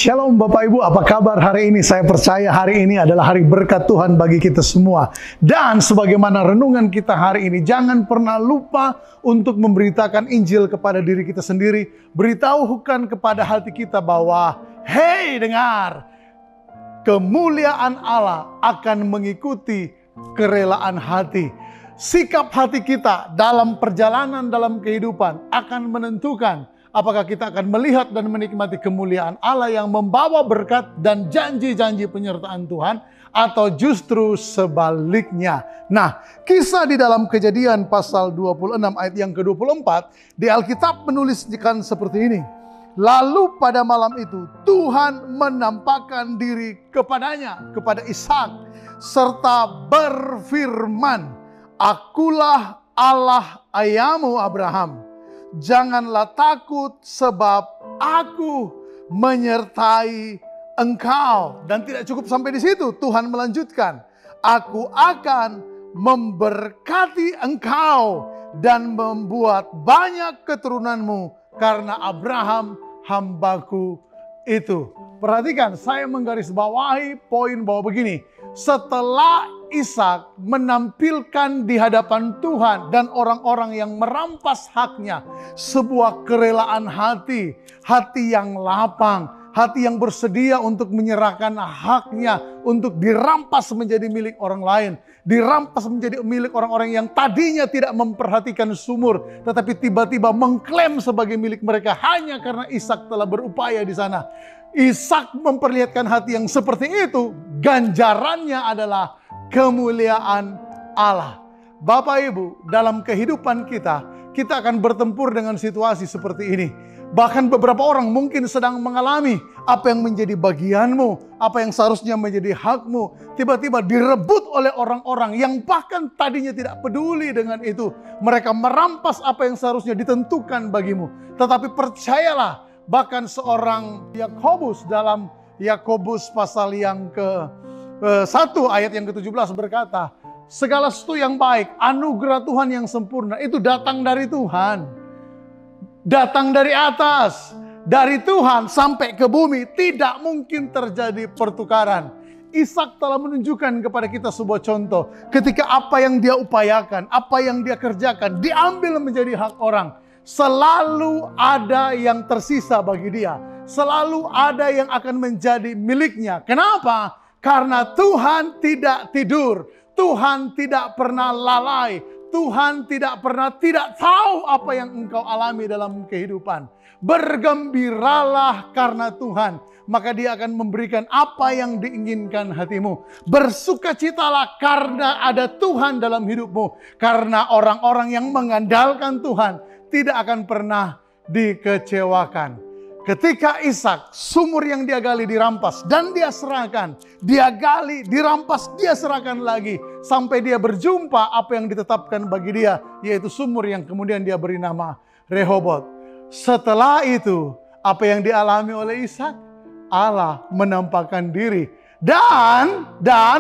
Shalom Bapak Ibu, apa kabar hari ini? Saya percaya hari ini adalah hari berkat Tuhan bagi kita semua. Dan sebagaimana renungan kita hari ini, jangan pernah lupa untuk memberitakan Injil kepada diri kita sendiri. Beritahukan kepada hati kita bahwa, hey dengar, kemuliaan Allah akan mengikuti kerelaan hati. Sikap hati kita dalam perjalanan dalam kehidupan akan menentukan apakah kita akan melihat dan menikmati kemuliaan Allah yang membawa berkat dan janji-janji penyertaan Tuhan, atau justru sebaliknya. Nah, kisah di dalam Kejadian pasal 26 ayat yang ke-24 di Alkitab menuliskan seperti ini. Lalu pada malam itu Tuhan menampakkan diri kepadanya, kepada Ishak, serta berfirman, "Akulah Allah ayahmu Abraham. Janganlah takut sebab aku menyertai engkau." Dan tidak cukup sampai di situ, Tuhan melanjutkan, "Aku akan memberkati engkau dan membuat banyak keturunanmu karena Abraham hambaku itu." Perhatikan, saya menggarisbawahi poin bahwa begini, setelah Ishak menampilkan di hadapan Tuhan dan orang-orang yang merampas haknya, sebuah kerelaan hati, hati yang lapang, hati yang bersedia untuk menyerahkan haknya untuk dirampas menjadi milik orang lain, dirampas menjadi milik orang-orang yang tadinya tidak memperhatikan sumur, tetapi tiba-tiba mengklaim sebagai milik mereka hanya karena Ishak telah berupaya di sana. Ishak memperlihatkan hati yang seperti itu, ganjarannya adalah kemuliaan Allah. Bapak Ibu, dalam kehidupan kita akan bertempur dengan situasi seperti ini. Bahkan beberapa orang mungkin sedang mengalami apa yang menjadi bagianmu, apa yang seharusnya menjadi hakmu, tiba-tiba direbut oleh orang-orang yang bahkan tadinya tidak peduli dengan itu. Mereka merampas apa yang seharusnya ditentukan bagimu. Tetapi percayalah, bahkan seorang Yakobus dalam Yakobus pasal yang ke-1 ayat yang ke-17 berkata, segala sesuatu yang baik, anugerah Tuhan yang sempurna itu datang dari Tuhan. Datang dari atas, dari Tuhan sampai ke bumi, tidak mungkin terjadi pertukaran. Ishak telah menunjukkan kepada kita sebuah contoh, ketika apa yang dia upayakan, apa yang dia kerjakan, diambil menjadi hak orang. Selalu ada yang tersisa bagi dia. Selalu ada yang akan menjadi miliknya. Kenapa? Karena Tuhan tidak tidur. Tuhan tidak pernah lalai. Tuhan tidak pernah tidak tahu apa yang engkau alami dalam kehidupan. Bergembiralah karena Tuhan, maka Dia akan memberikan apa yang diinginkan hatimu. Bersukacitalah karena ada Tuhan dalam hidupmu. Karena orang-orang yang mengandalkan Tuhan tidak akan pernah dikecewakan. Ketika Ishak, sumur yang dia gali dirampas dan dia serahkan. Dia gali, dirampas, dia serahkan lagi. Sampai dia berjumpa apa yang ditetapkan bagi dia, yaitu sumur yang kemudian dia beri nama Rehobot. Setelah itu, apa yang dialami oleh Ishak? Allah menampakkan diri. Dan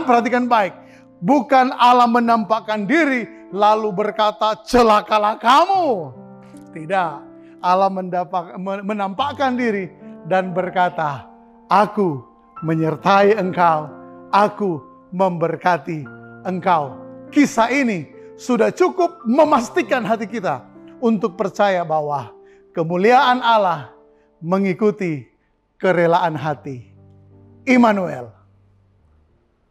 perhatikan baik. Bukan Allah menampakkan diri lalu berkata, celakalah kamu. Tidak. Allah menampakkan diri dan berkata, aku menyertai engkau, aku memberkati engkau. Kisah ini sudah cukup memastikan hati kita untuk percaya bahwa kemuliaan Allah mengikuti kerelaan hati. Immanuel.